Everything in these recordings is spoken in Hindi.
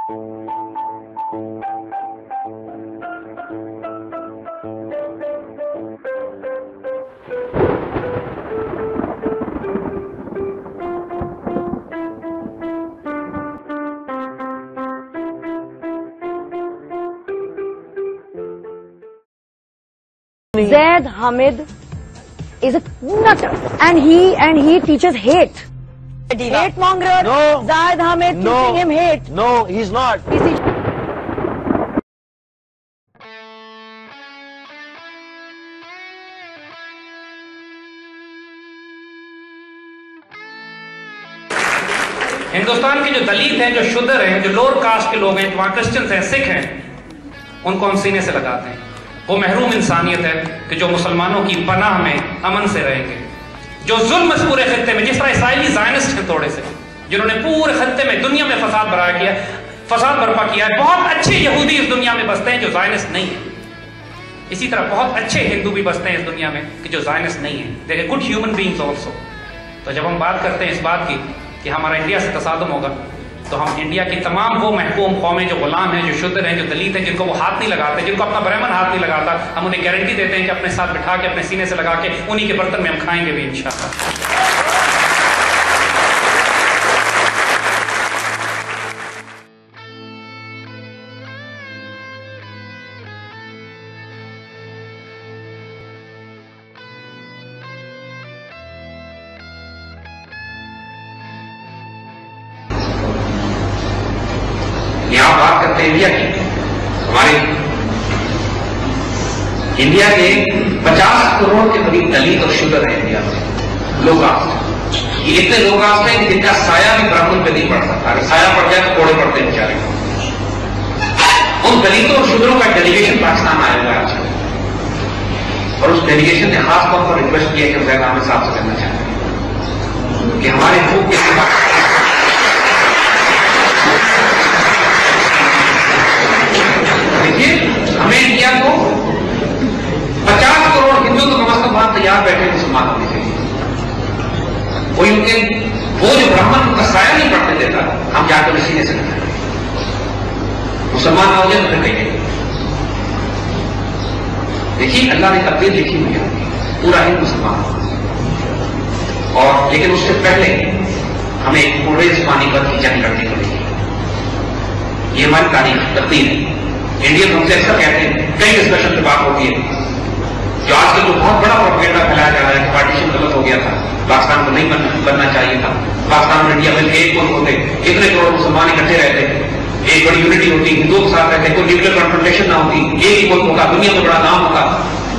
Zaid Hamid is a nutter, and he teaches hate. Hate monger. No. Zaid Hamid teaching him hate. No, he's not. Hindustan के जो दलित हैं, जो शूद्र हैं, जो लोअर कास्ट के लोग हैं, वहां क्रिश्चियंस हैं, सिख हैं, उनको हम सीने से लगाते हैं। वो महरूम इंसानियत है कि जो मुसलमानों की पनाह में अमन से रहेंगे। जो जुल्म इस पूरे खत्ते में, जिस तरह इसराइली ज़ायनिस्ट हैं थोड़े से, जिन्होंने पूरे खत्ते में दुनिया में फसाद बर्पा किया है। बहुत अच्छे यहूदी इस दुनिया में बसते हैं जो ज़ायनिस्ट नहीं है। इसी तरह बहुत अच्छे हिंदू भी बसते हैं इस दुनिया में कि जो ज़ायनिस्ट नहीं है। There good human beings also. तो जब हम बात करते हैं इस बात की कि हमारा इंडिया से तसादुम होगा, तो हम इंडिया की तमाम वो महकूम कौमें जो गुलाम हैं, जो शुद्र हैं, जो दलित हैं, जिनको वो हाथ नहीं लगाते, जिनको अपना ब्राह्मण हाथ नहीं लगाता, हम उन्हें गारंटी देते हैं कि अपने साथ बिठा के, अपने सीने से लगा के, उन्हीं के बर्तन में हम खाएंगे भी इंशाअल्लाह। यहां बात करते हैं इंडिया की। हमारे इंडिया के 50 करोड़ के करीब दलित और शूद्र हैं इंडिया में, लो कास्ट। ये इतने लो कास्ट हैं जिनका साया भी ब्राह्मण पे नहीं पड़ सकता। अगर साया पड़ जाए तो कोड़े पड़ते हैं बेचारे। उन दलितों और शूद्रों का डेलीगेशन पाकिस्तान आया हुआ है आज, और उस डेलीगेशन ने खासतौर पर रिक्वेस्ट किया कि ज़ैद आमिद साहब से करना चाहते हैं कि हमारे हकूक़ के हमें इंडिया को 50 करोड़ हिंदू तो कम से कम बात तैयार बैठे मुसलमान होने के लिए। कोई उनके वो जो ब्राह्मण उनका साया नहीं पड़ने देता, हम जाकर सीने से करते हैं। मुसलमान हो जाए तो फिर कहिए। देखिए अल्लाह ने तकदीर लिखी हुई है, पूरा ही मुसलमान। और लेकिन उससे पहले हमें पूरे पानीपत की जंग लड़नी पड़ेगी। ये हमारी तारीख तकदीर है। इंडियन हमसे ऐसा कहते हैं, कई डिस्कशन पे बात होती है, जो आजकल जो बहुत बड़ा प्रोपेगेंडा फैलाया जा रहा है कि पार्टीशन गलत हो गया था, पाकिस्तान को नहीं बनना चाहिए था, पाकिस्तान और इंडिया में एक मुल्क होते, इतने करोड़ मुसलमान इकट्ठे रहते, एक बड़ी यूनिटी होती, हिंदुओं के साथ रहते, कोई न्यूक्लियर कॉन्फ्रंटेशन ना होती, एक ही मुल्क होता, दुनिया में बड़ा नाम होता।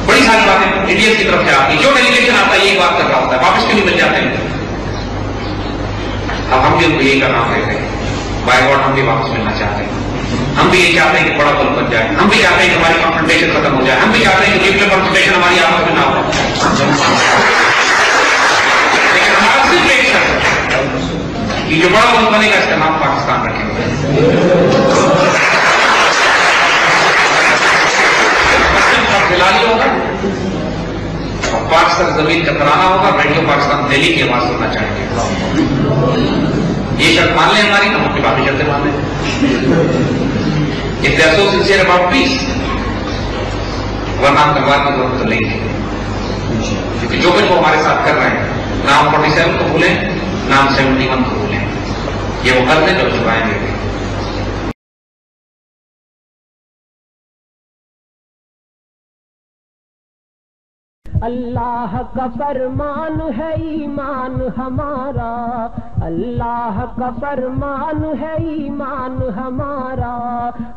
बड़ी सारी बातें इंडियंस की तरफ से आती, जो डेलीगेशन आता है यही बात कर रहा होता है, वापस क्यों नहीं मिल जाते हैं? अब हम भी उनको यही करना कहते हैं, बाय गॉड हम भी वापस मिलना चाहते हैं। हम भी ये चाहते हैं कि बड़ा मुल्क बन जाए, हम भी चाहते हैं कि हमारी कॉन्फ्रंटेशन खत्म हो जाए, हम भी चाहते हैं कि न्यूक्लियर कॉन्फ्रंटेशन हमारी आपस में ना हो। लेकिन हमारा सिर्फ एक शर्त है कि जो बड़ा मुल्क बनेगा इसका नाम पाकिस्तान रखेंगे। दिलाली होगा और पाकिस्तान जमीन का तराना होगा, रेडियो पाकिस्तान दिल्ली की आवाज सुनना चाहेंगे। ये शर्त मान लें हमारी, हम अपनी बाकी शर्तें मान लें। If they are so sincere about peace, वरना हम तलवार की जरूरत तो नहीं है। क्योंकि जो कुछ वो हमारे साथ कर रहे हैं, ना हम 47 को भूलें, ना हम 71 को भूलें। ये वो कर दें जो छुपाएंगे। अल्लाह का फरमान है ईमान हमारा, अल्लाह का फरमान है ईमान हमारा,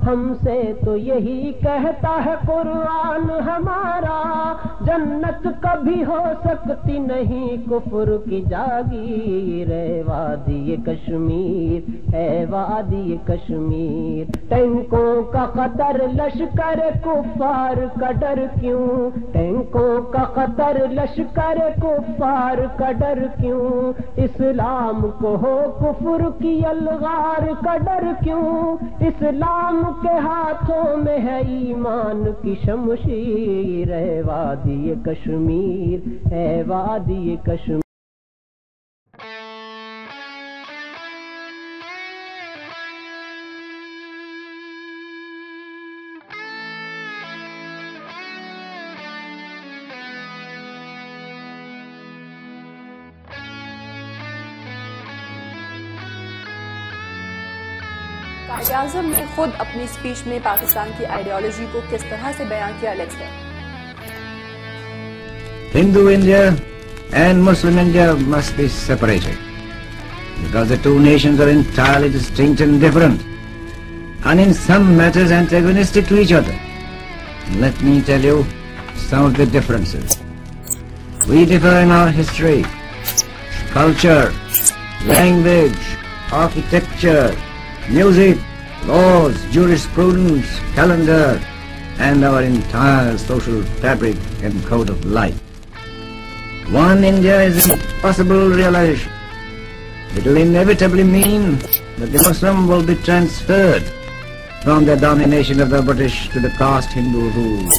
हमसे तो यही कहता है कुरान हमारा। जन्नत कभी हो सकती नहीं कुफर की जागीर, है वादी कश्मीर, है वादी कश्मीर। टैंकों का खतर लश्कर कुफार का डर क्यों, टैंकों का खतर लश्कर कुफार का डर क्यों, इस्लाम को हो कुफर की अलगार का डर क्यों, इस्लाम के हाथों में है ईमान की शमशीर, है वादी कश्मीर, है वादी कश्मीर। कायद-ए-आज़म ने खुद अपनी स्पीच में पाकिस्तान की आइडियोलॉजी को किस तरह से बयान किया, let's hear. Hindu India and Muslim India must be separated because the two nations are entirely distinct and different, and in some matters antagonistic to each other. Let me tell you some of the differences. We differ in our history, culture, language, architecture, music, laws, jurisprudence, calendar, and our entire social fabric and code of life. One India is an impossible realization. It will inevitably mean that the Muslim will be transferred from the domination of the British to the caste Hindu rule,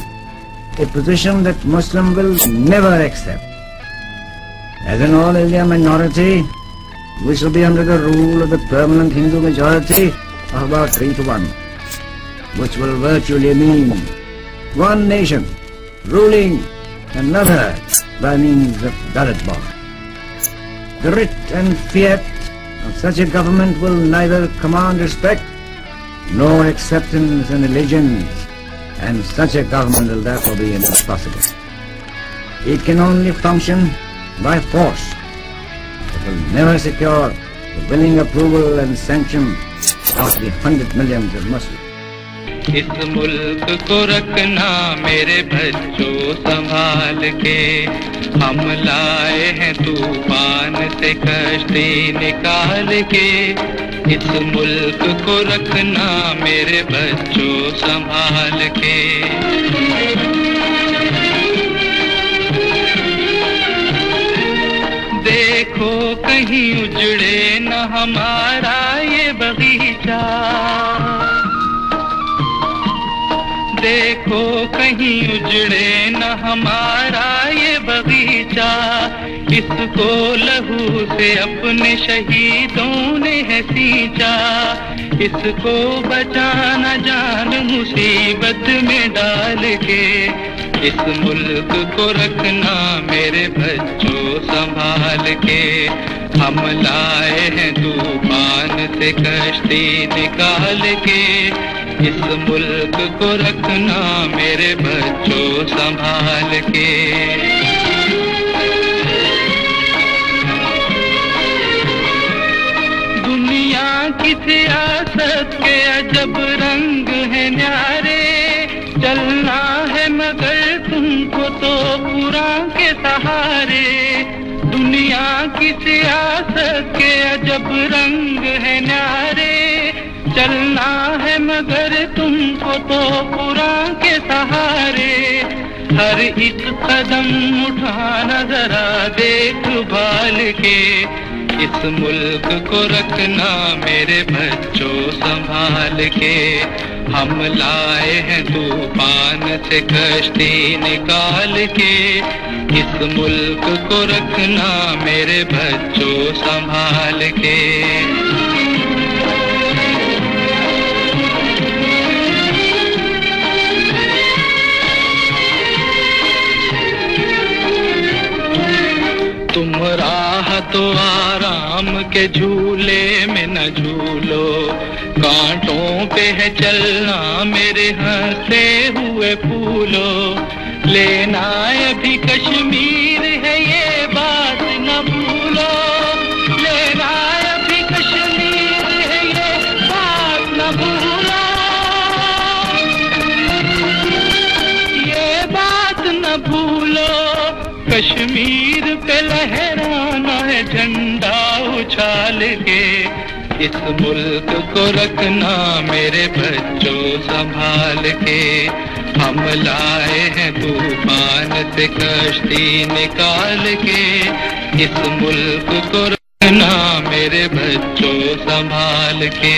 a position that Muslim will never accept. As an all-India minority, we shall be under the rule of the permanent Hindu majority of about 3-1, which will virtually mean one nation ruling another by means of ballot box. The writ and fiat of such a government will neither command respect nor acceptance and allegiance, and such a government will therefore be impossible. It can only function by force. It will never secure the willing approval and sanction of the 100 millions of Muslims. इस मुल्क को रखना मेरे बच्चों संभाल के, हम लाए हैं तूफान से कश्ती निकाल के। इस मुल्क को रखना मेरे बच्चों संभाल के। देखो कहीं उजड़े न हमारा ये बगीचा, देखो कहीं उजड़े न हमारा ये बगीचा। इसको लहू से अपने शहीदों ने है सींचा, इसको बचाना जान मुसीबत में डाल के। इस मुल्क को रखना मेरे बच्चों संभाल के, हम लाए हैं तूफान से कश्ती निकाल के। इस मुल्क को रखना मेरे बच्चों संभाल के। दुनिया की सियासत के अजब रंग है न्यारे, चलना है मगर तुमको तो कुरान के सहारे। दुनिया की सियासत के अजब रंग है न्यारे, चलना है मगर तुमको तो कुरान के सहारे। हर एक कदम उठाना जरा देखभाल के। इस मुल्क को रखना मेरे बच्चों संभाल के, हम लाए हैं तूफान से कश्ती निकाल के। इस मुल्क को रखना मेरे बच्चों संभाल के। तुम राह तो आराम के झूले में न झूलो, कांटों पे है चलना मेरे हंसते हुए फूलो। लेना अभी कश्मीर है ये बात न भूलो, लेना अभी कश्मीर है ये बात न भूलो। ये बात न भूलो, कश्मीर पे लहराना है झंडा उछाल के। इस मुल्क को रखना मेरे बच्चों संभाल के, हम लाए हैं तूफान से कश्ती निकाल के। इस मुल्क को रखना मेरे बच्चों संभाल के।